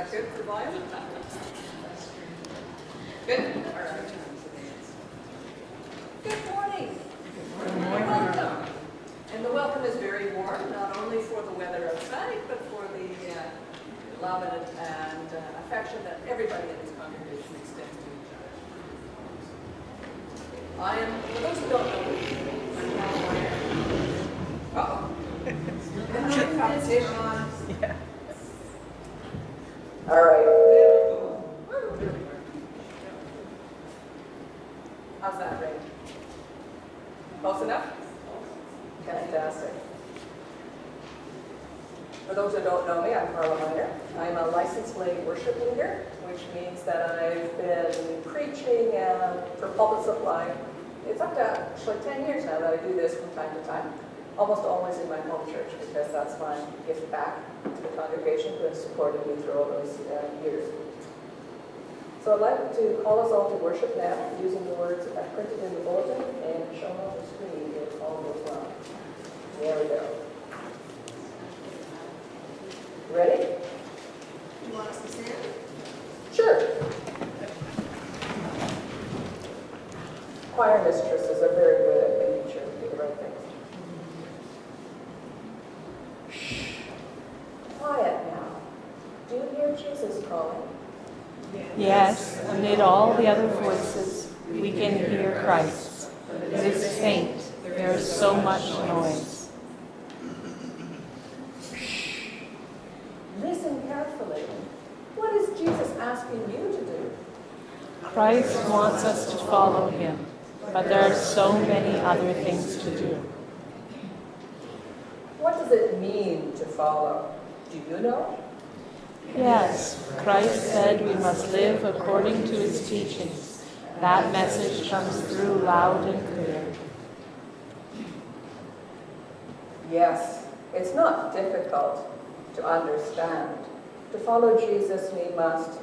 that good for volume? Good? All right. Good morning. Good morning. Welcome. And the welcome is very warm, not only for the weather outside, but for the love and affection that everybody in this congregation extends to each other. I am, for those who don't know me, I'm Carol Meyer. Uh-oh. Competition. Yeah. All right. How's that, Ray? Close enough? Fantastic. For those who don't know me, I'm Carla Meyer. I'm a licensed lay worship leader, which means that I've been preaching for pulpit supply. It's up to actually 10 years now that I do this from time to time. Almost always in my home church, because that's my gift back to the congregation who has supported me through all those years. So I'd like to call us all to worship now, using the words that I printed in the bulletin and shown on the screen if all goes well. There we go. Ready? You want us to stand? Sure. Choir mistresses are very good at making sure we do the right things. Shh. Quiet now. Do you hear Jesus calling? Yes, amid all the other voices, we can hear Christ. It is faint. There is so much noise. Shh. Listen carefully. What is Jesus asking you to do? Christ wants us to follow him, but there are so many other things to do. What does it mean to follow? Do you know? Yes, Christ said we must live according to his teachings. That message comes through loud and clear. Yes, it's not difficult to understand. To follow Jesus, we must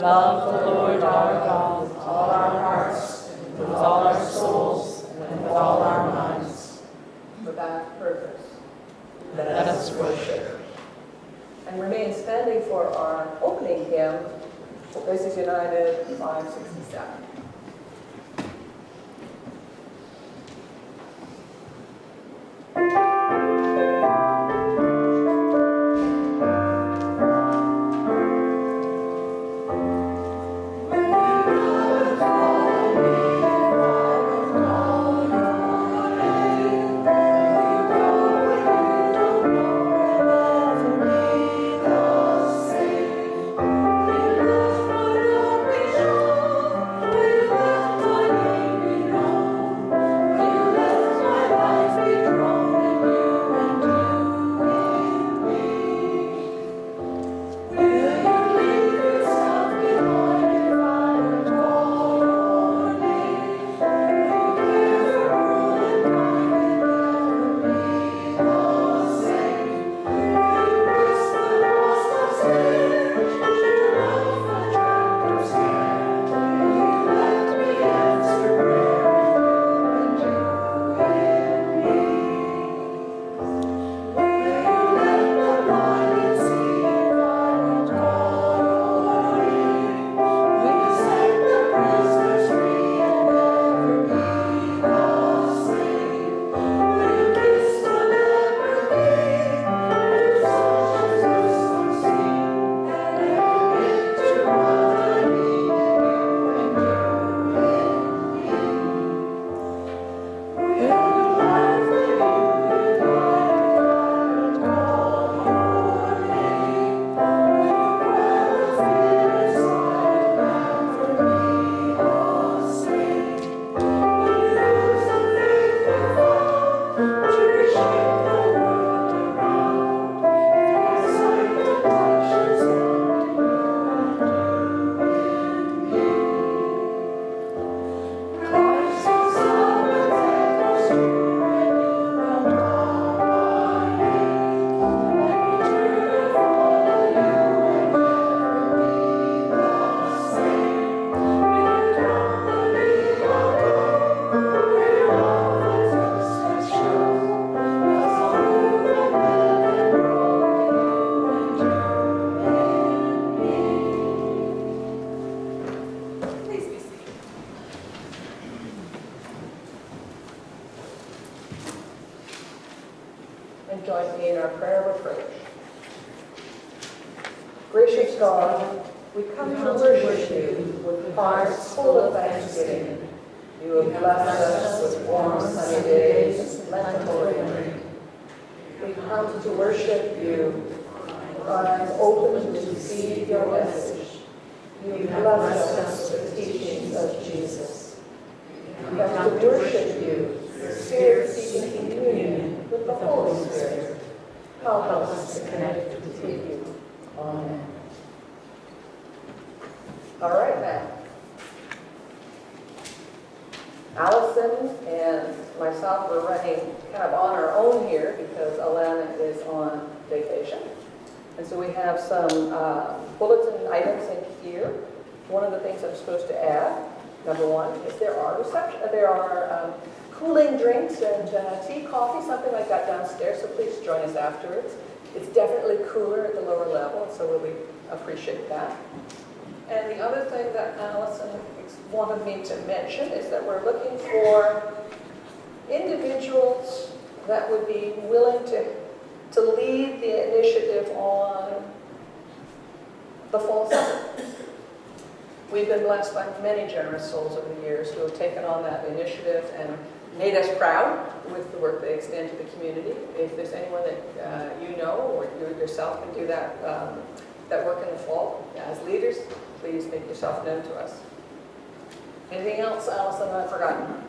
love the Lord our God with all our hearts, with all our souls, and with all our minds. For that purpose, Let us worship. and remain standing for our opening hymn, Places United 567. Thank you. join me in our prayer of approach. Gracious God, we come to worship you with hearts full of thanksgiving. You have blessed us with warm sunny days and plentiful rain. We come to worship you with arms open to receive your message. You have blessed us with the teachings of Jesus. We come to worship you, Spirit-seeking communion with the Holy Spirit. Help us to connect with you. Amen. All right, now. Allison and myself were running kind of on our own here because Alana is on vacation. And so we have some bulletin items in here. One of the things I'm supposed to add, number one, is there are cooling drinks and tea, coffee, something like that downstairs, so please join us afterwards. It's definitely cooler at the lower level, so we appreciate that. And the other thing that Allison wanted me to mention is that we're looking for individuals that would be willing to lead the initiative on the fall supper. We've been blessed by many generous souls over the years who have taken on that initiative and made us proud with the work they extend to the community. If there's anyone that you know or you yourself can do that work in the fall as leaders, please make yourself known to us. Anything else, Allison, I've forgotten?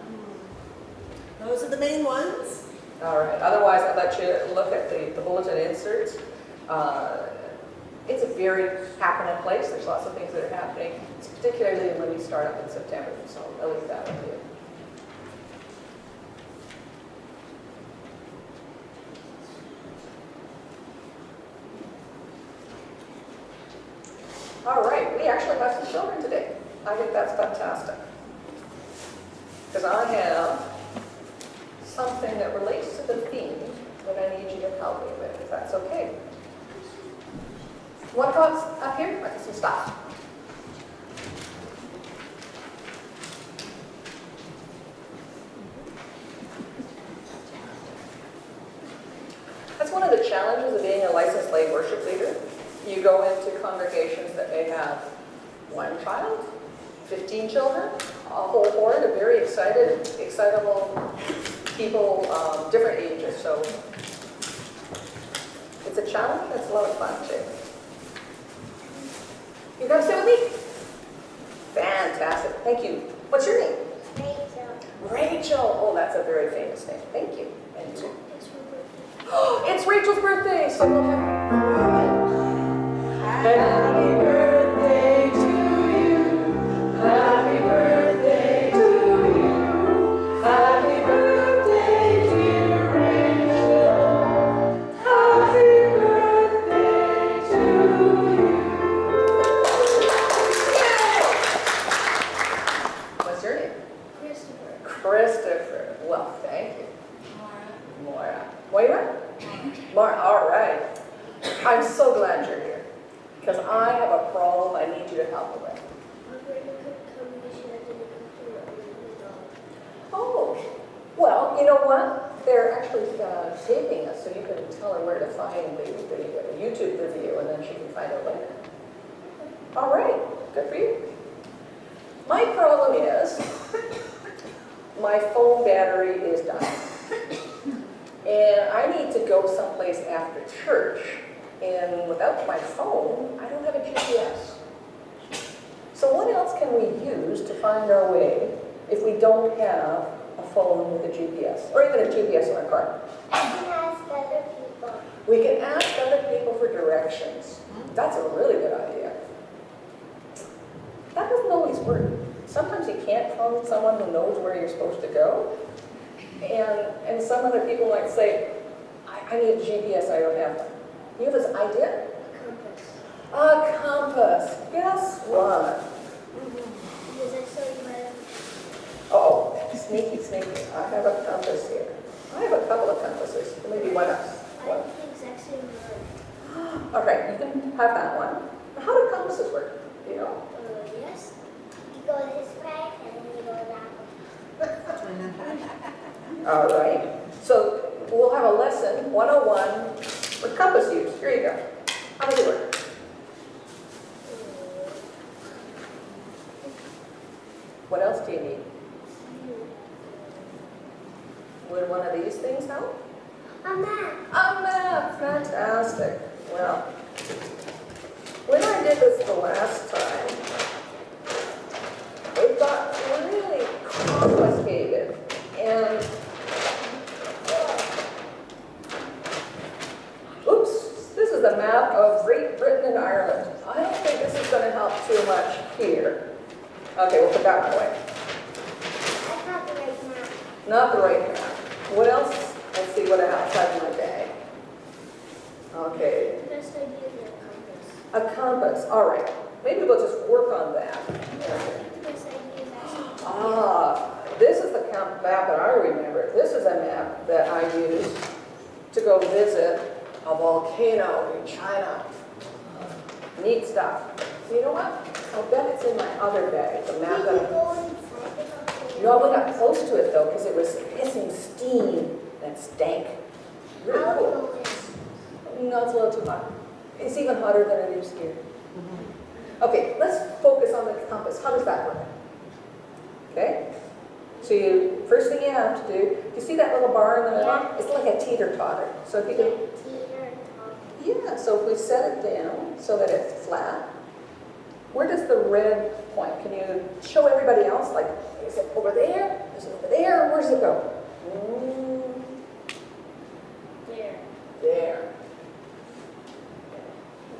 Those are the main ones. All right. Otherwise, I'd let you look at the bulletin inserts. It's a very happening place. There's lots of things that are happening, particularly when we start up in September. So I'll leave that with you. All right. We actually have some children today. I think that's fantastic. Because I have something that relates to the theme that I need you to help me with, if that's okay. What goes up here? I some stuff. That's one of the challenges of being a licensed lay worship leader. You go into congregations that may have one child, 15 children, a whole horde of very excitable people, different ages. So it's a challenge. It's a lot of fun too. You gonna sit with me? Fantastic. Thank you. What's your name? Rachel. Rachel. Oh, that's a very famous name. Thank you. And oh, it's Rachel's birthday. So we'll have. Happy birthday to you. Happy birthday to you. Happy birthday, dear Rachel. Happy birthday to you. What's your name? Christopher. Christopher. Well, thank you. Moira. Moira? Moira. All right. I'm so glad you're here because I have a problem I need you to help me with. Oh, well, you know what? They're actually taping us, so you can tell her where to find the YouTube video, and then she can find it later. All right, good for you. My problem is my phone battery is dying, and I need to go someplace after church, and without my phone, I don't have a GPS. So what else can we use to find our way if we don't have a phone with a GPS, or even a GPS in our car? I can ask other people. We can ask other people for directions. That's a really good idea. That doesn't always work. Sometimes you can't find someone who knows where you're supposed to go. And some other people might say, I need a GPS, I don't have one. You have this idea? A compass. A compass. Guess what? Because I saw you might have. Oh, sneaky, sneaky. I have a compass here. I have a couple of compasses. Maybe one else. I have the exact same word. Okay, you can have that one. How do compasses work? Do you know? Yes. You go this way and then you go that way. All right. So we'll have a lesson, 101, compass use. Here you go. How does it work? What else do you need? Would one of these things help? A map. A map. Fantastic. Well, when I did this the last time, it got really complicated. And oops, this is a map of Great Britain and Ireland. I don't think this is going to help too much here. Okay, we'll put that one away. That's not the right map. Not the right map. What else? Let's see what I have outside of my bag. Okay, Best idea is a compass. a compass. All right. Maybe we'll just work on that. Yeah, best idea is actually. This is the map that I remember. This is a map that I used to go visit a volcano in China. Neat stuff. So you know what? I'll bet it's in my other bag. The map Did you that go inside the volcano? No, I got close to it though because it was hissing steam that stank. Really I'll cool. go in. No, it's a little too hot. It's even hotter than it is here. Okay, let's focus on the compass. How does that work? Okay? So first thing you have to do, you see that little bar in the middle? Yeah. It's like a teeter-totter. So if you can, yeah, so if we set it down so that it's flat, where does the red point? Can you show everybody else? Like, is it over there? Is it over there? Where does it go? There. There.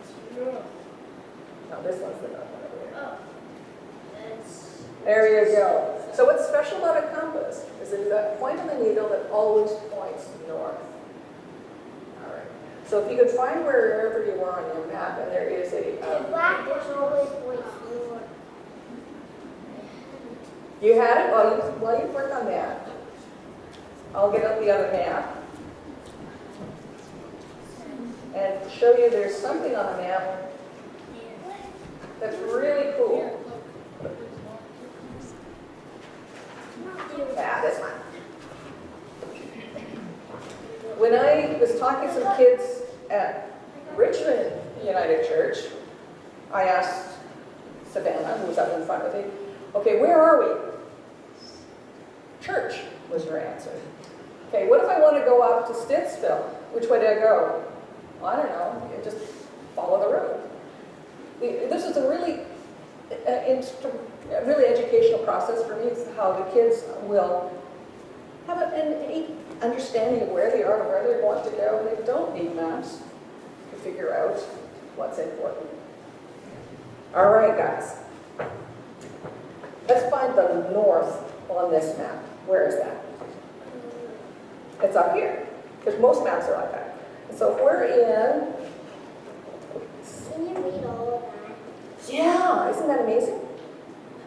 It's north. No, this one's the north one over here. Oh. That's. There you go. So what's special about a compass is it's that point on the needle that always points north. All right. So if you could find wherever you are on your map, and there is a... The black one always points north. you had it? Well, you work on that. I'll get out the other map and show you there's something on the map that's really cool. Yeah, this one. When I was talking to some kids at Richmond United Church, I asked Savannah, who was up in front of me, okay, where are we? Church was her answer. Okay, what if I want to go up to Stittsville? Which way do I go? Well, I don't know. You just follow the road. This is a really educational process for me. It's how the kids will have an understanding of where they are and where they're going to go. They don't need maps to figure out what's important. All right, guys. Let's find the north on this map. Where is that? It's up here, because most maps are like that. So if we're in, Can you read all of that? yeah, isn't that amazing?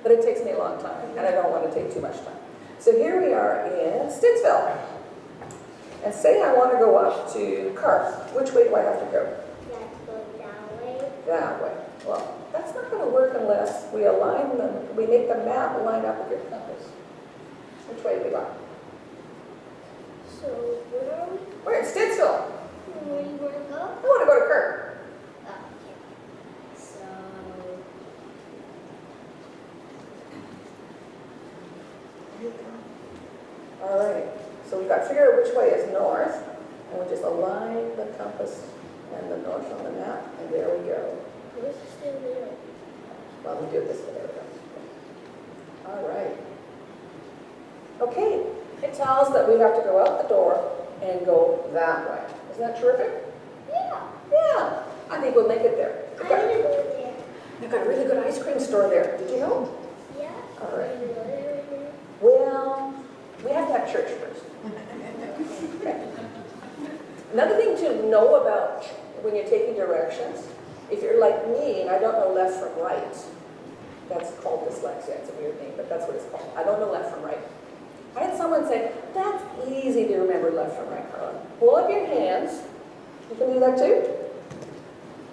But it takes me a long time, and I don't want to take too much time. So here we are in Stittsville. And say I want to go up to Carp. Which way do I have to go? You have to go that way. That way. Well, that's not going to work unless we align them, we make the map line up with your compass. Which way do we go? So where are we? We're in Stittsville. Where do you want to go? I want to go to Carp. Oh, okay. So. All right. So we've got to figure out which way is north. And we just align the compass and the north on the map. And there we go. Where's the still there? Well, we do it this way. There we go. All right. Okay. It tells us that we have to go out the door and go that way. Isn't that terrific? Yeah. Yeah. I think we'll make it there. I'm gonna go there. They've got a really good ice cream store there. Did you know? Yeah. All right. I'm gonna go there right now. Well, we have to have church first. Okay. Another thing to know about when you're taking directions, if you're like me and I don't know left from right, that's called dyslexia. It's a weird name, but that's what it's called. I don't know left from right. I had someone say, that's easy to remember left from right, Carla. Pull up your hands. You can do that too.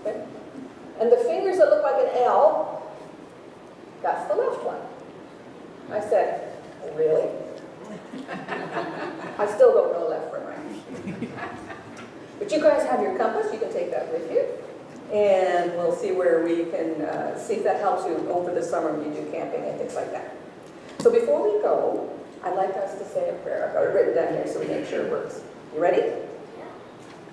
Okay. And the fingers that look like an L, that's the left one. I said, really? I still don't know left from right. But you guys have your compass. You take that with you. And we'll see where we can, see if that helps you over the summer when you do camping and things like that. So before we go, I'd like us to say a prayer. I've got it written down here so we make sure it works. You ready? Yeah.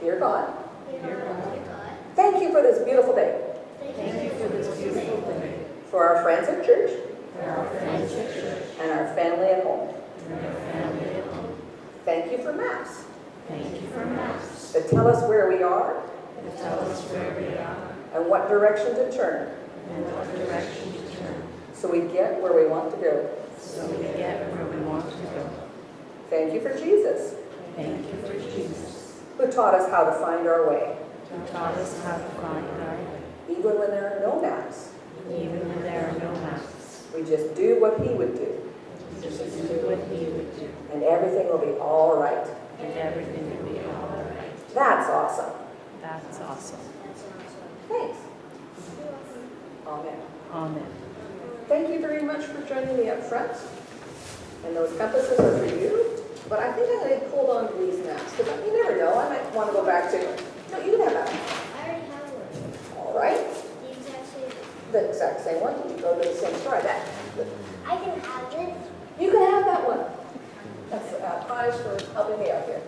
Dear God, Dear God, thank you for this beautiful day, thank you for this beautiful day. for our friends at church, For our friends at church and our family at home. and our family at home. Thank you for maps Thank you for maps that tell us where we are that tell us where we are and what direction to turn and what direction to turn, so we get where we want to go. so we get where we want to go. Thank you for Jesus, Thank you for Jesus, who taught us how to find our way, who taught us how to find our way, even when there are no maps. even when there are no maps. We just do what he would do, Just do what He would do, and everything will be all right. and everything will be all right. That's awesome. That's awesome. Thanks. Amen. Amen. Thank you very much for joining me up front. And those compasses are for you. But I think I'm going to hold on to these maps because you never know. I might want to go back to. No, you can have that one. I already have one. All right. The exact same. The exact same one. You go to the same store. That. I can have this. You can have that one. That's a prize for helping me out here.